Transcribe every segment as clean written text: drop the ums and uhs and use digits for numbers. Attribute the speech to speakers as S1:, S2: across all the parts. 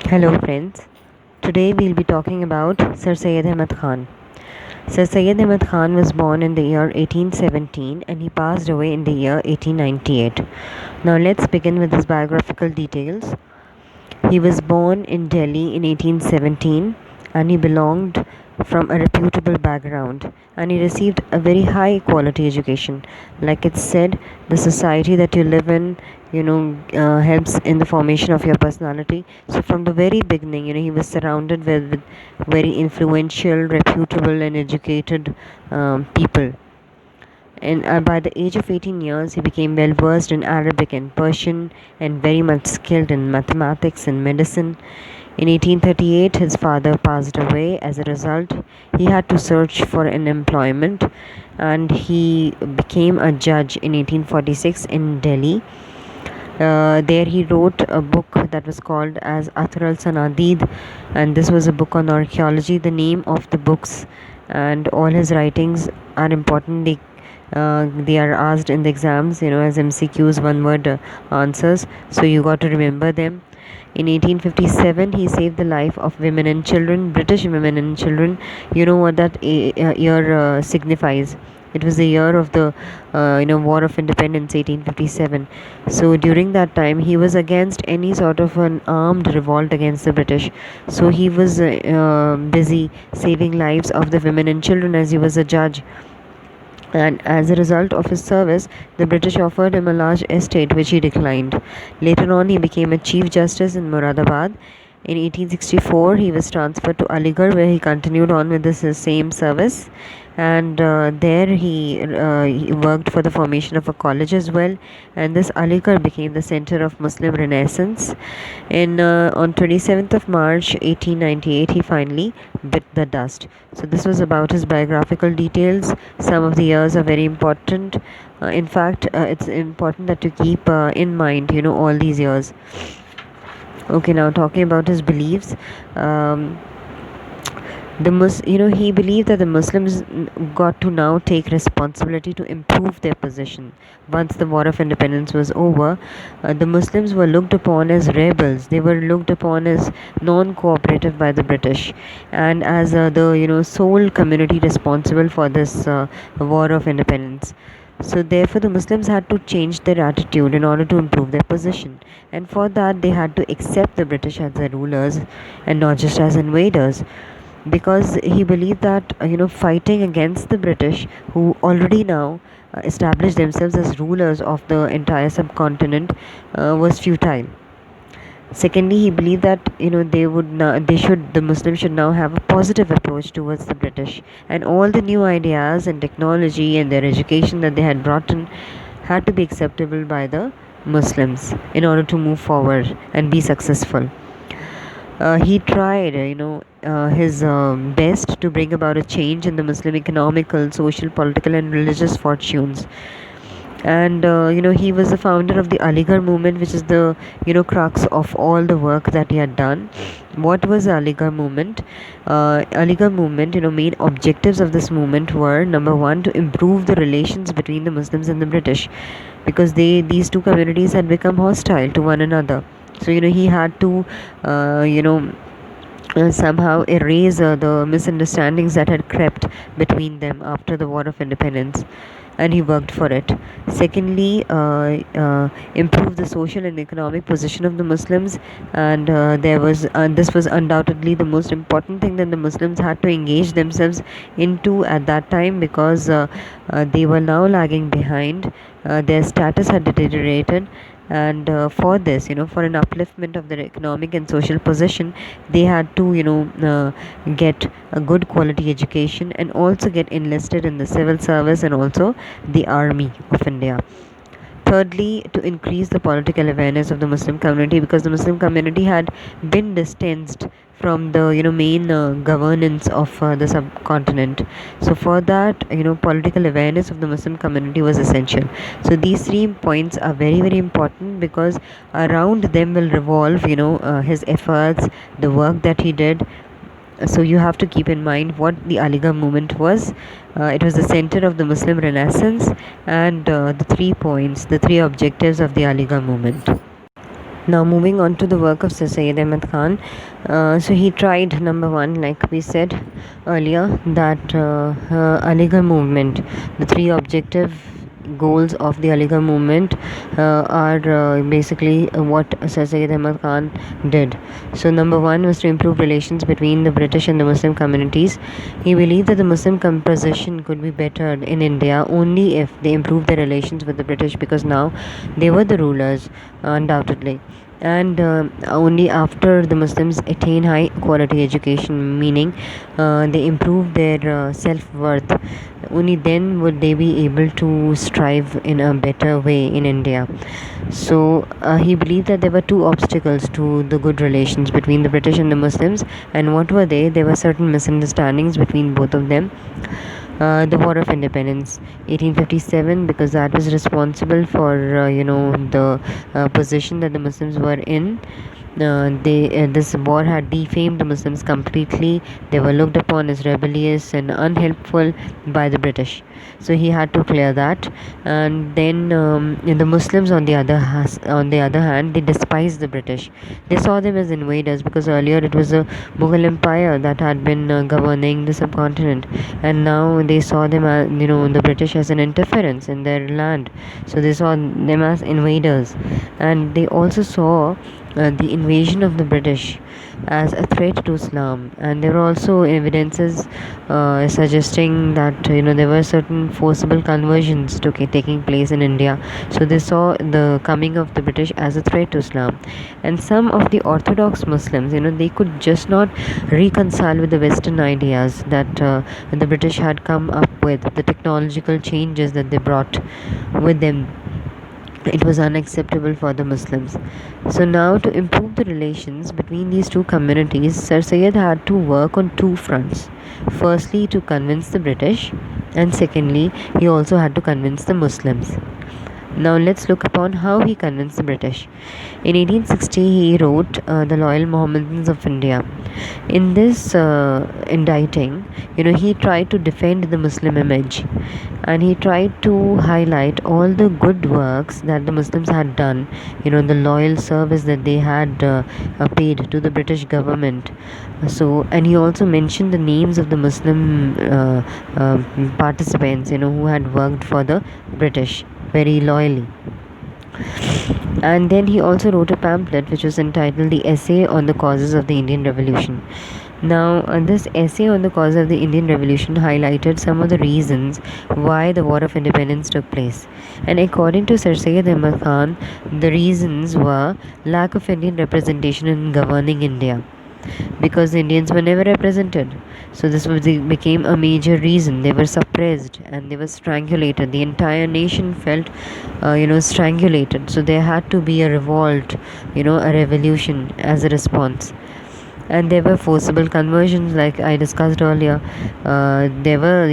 S1: Hello friends. Today we'll be talking about Sir Syed Ahmed Khan. Sir Syed Ahmed Khan was born in the year 1817 and he passed away in the year 1898. Now let's begin with his biographical details. He was born in Delhi in 1817 and he belonged from a reputable background and he received a very high quality education. Like it's said, the society that you live in, helps in the formation of your personality. So from the very beginning, he was surrounded with very influential, reputable, and educated people. And by the age of 18 years, he became well versed in Arabic and Persian and very much skilled in mathematics and medicine. In 1838, his father passed away. As a result, he had to search for an employment and he became a judge in 1846 in Delhi. There he wrote a book that was called as Athar al-Sanadid, and this was a book on archaeology. The name of the books and all his writings are important. They are asked in the exams, as MCQs, one word answers, so you got to remember them. In 1857, he saved the life of women and children, British women and children. You know what that year signifies? It was the year of the War of Independence, 1857. So during that time, he was against any sort of an armed revolt against the British. So he was busy saving lives of the women and children as he was a judge. And as a result of his service, the British offered him a large estate which he declined. Later on, he became a Chief Justice in Moradabad. In 1864, he was transferred to Aligarh, where he continued on with this same service. And there he worked for the formation of a college as well. And this Aligarh became the center of Muslim Renaissance. On 27th of March 1898, he finally bit the dust. So this was about his biographical details. Some of the years are very important. In fact, it's important that you keep in mind, all these years. Okay, now talking about his beliefs. He believed that the Muslims got to now take responsibility to improve their position. Once the War of Independence was over, the Muslims were looked upon as rebels. They were looked upon as non-cooperative by the British, and as the sole community responsible for this War of Independence. So therefore the Muslims had to change their attitude in order to improve their position, and for that they had to accept the British as their rulers and not just as invaders, because he believed that fighting against the British, who already now established themselves as rulers of the entire subcontinent, was futile. Secondly, he believed that the Muslims should now have a positive approach towards the British, and all the new ideas and technology and their education that they had brought in had to be acceptable by the Muslims in order to move forward and be successful. He tried, his best to bring about a change in the Muslim economical, social, political, and religious fortunes. And he was the founder of the Aligarh movement, which is the crux of all the work that he had done. What was the Aligarh movement? Aligarh movement, main objectives of this movement were: number one, to improve the relations between the Muslims and the British, because these two communities had become hostile to one another. So he had to somehow erase the misunderstandings that had crept between them after the War of Independence, and he worked for it. Secondly, improve the social and economic position of the Muslims, and this was undoubtedly the most important thing that the Muslims had to engage themselves into at that time, because they were now lagging behind. Their status had deteriorated, and for this, for an upliftment of their economic and social position, they had to get a good quality education and also get enlisted in the civil service and also the army of India. Thirdly, to increase the political awareness of the Muslim community, because the Muslim community had been distanced from the main governance of the subcontinent. So for that, political awareness of the Muslim community was essential. So these 3 points are very, very important, because around them will revolve his efforts, the work that he did. So you have to keep in mind what the Aligarh movement was. It was the center of the Muslim Renaissance, and the 3 points, the 3 objectives of the Aligarh movement. Now, moving on to the work of Sir Syed Ahmed Khan. So he tried, number one, like we said earlier, that Aligarh movement, the three objective goals of the Aligarh movement are basically what Sir Syed Ahmed Khan did. So number one was to improve relations between the British and the Muslim communities. He believed that the Muslim composition could be bettered in India only if they improved their relations with the British, because now they were the rulers, undoubtedly. And only after the Muslims attain high quality education, meaning they improve their self-worth, only then would they be able to strive in a better way in India. So he believed that there were two obstacles to the good relations between the British and the Muslims. And what were they? There were certain misunderstandings between both of them. The War of Independence, 1857, because that was responsible for the position that the Muslims were in. This war had defamed the Muslims completely. They were looked upon as rebellious and unhelpful by the British. So he had to clear that. And then the Muslims, on the other hand, they despised the British. They saw them as invaders, because earlier it was a Mughal empire that had been governing the subcontinent, and now they saw them as, the British as an interference in their land. So they saw them as invaders, and they also saw the invasion of the British as a threat to Islam. And there were also evidences suggesting that there were certain forcible conversions taking place in India. So they saw the coming of the British as a threat to Islam. And some of the Orthodox Muslims, they could just not reconcile with the Western ideas that the British had come up with, the technological changes that they brought with them. It was unacceptable for the Muslims. So now, to improve the relations between these two communities, Sir Syed had to work on two fronts. Firstly, to convince the British, and secondly, he also had to convince the Muslims. Now let's look upon how he convinced the British. In 1860, he wrote The Loyal Mohammedans of India. In this indicting, he tried to defend the Muslim image, and he tried to highlight all the good works that the Muslims had done, the loyal service that they had paid to the British government. So, and he also mentioned the names of the Muslim participants, who had worked for the British very loyally. And then he also wrote a pamphlet which was entitled The Essay on the Causes of the Indian Revolution. Now, this essay on the cause of the Indian Revolution highlighted some of the reasons why the War of Independence took place. And according to Sir Syed Ahmed Khan, the reasons were lack of Indian representation in governing India, because the Indians were never represented. So this became a major reason. They were suppressed and they were strangulated. The entire nation felt, strangulated. So there had to be a revolt, a revolution as a response. And there were forcible conversions, like I discussed earlier. There were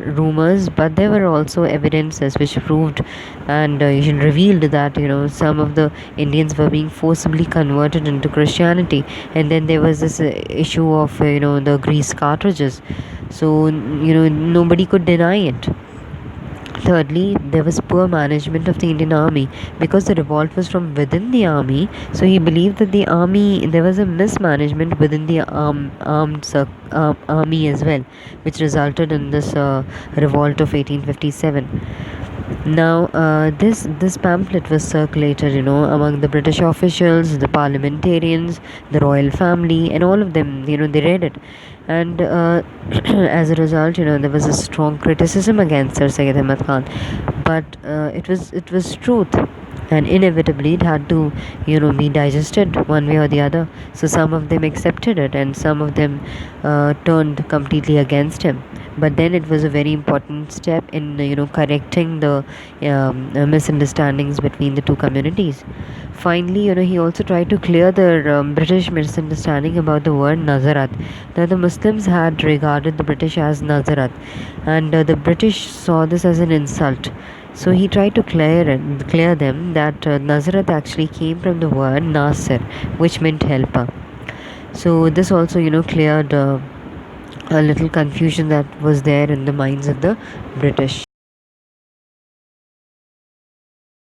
S1: rumors, but there were also evidences which proved and revealed that some of the Indians were being forcibly converted into Christianity. And then there was this issue of the grease cartridges, so nobody could deny it. Thirdly, there was poor management of the Indian army, because the revolt was from within the army. So he believed that there was a mismanagement within the army as well, which resulted in this revolt of 1857. Now, this pamphlet was circulated, among the British officials, the parliamentarians, the royal family, and all of them. They read it, and as a result, there was a strong criticism against Sir Syed Ahmed Khan. But it was truth, and inevitably it had to be digested one way or the other. So some of them accepted it, and some of them turned completely against him. But then it was a very important step in correcting the misunderstandings between the two communities. Finally, he also tried to clear the British misunderstanding about the word Nazarat, that the Muslims had regarded the British as Nazarat, and the British saw this as an insult. So he tried to clear them that Nazarat actually came from the word Nasir, which meant helper. So this also cleared a little confusion that was there in the minds of the British.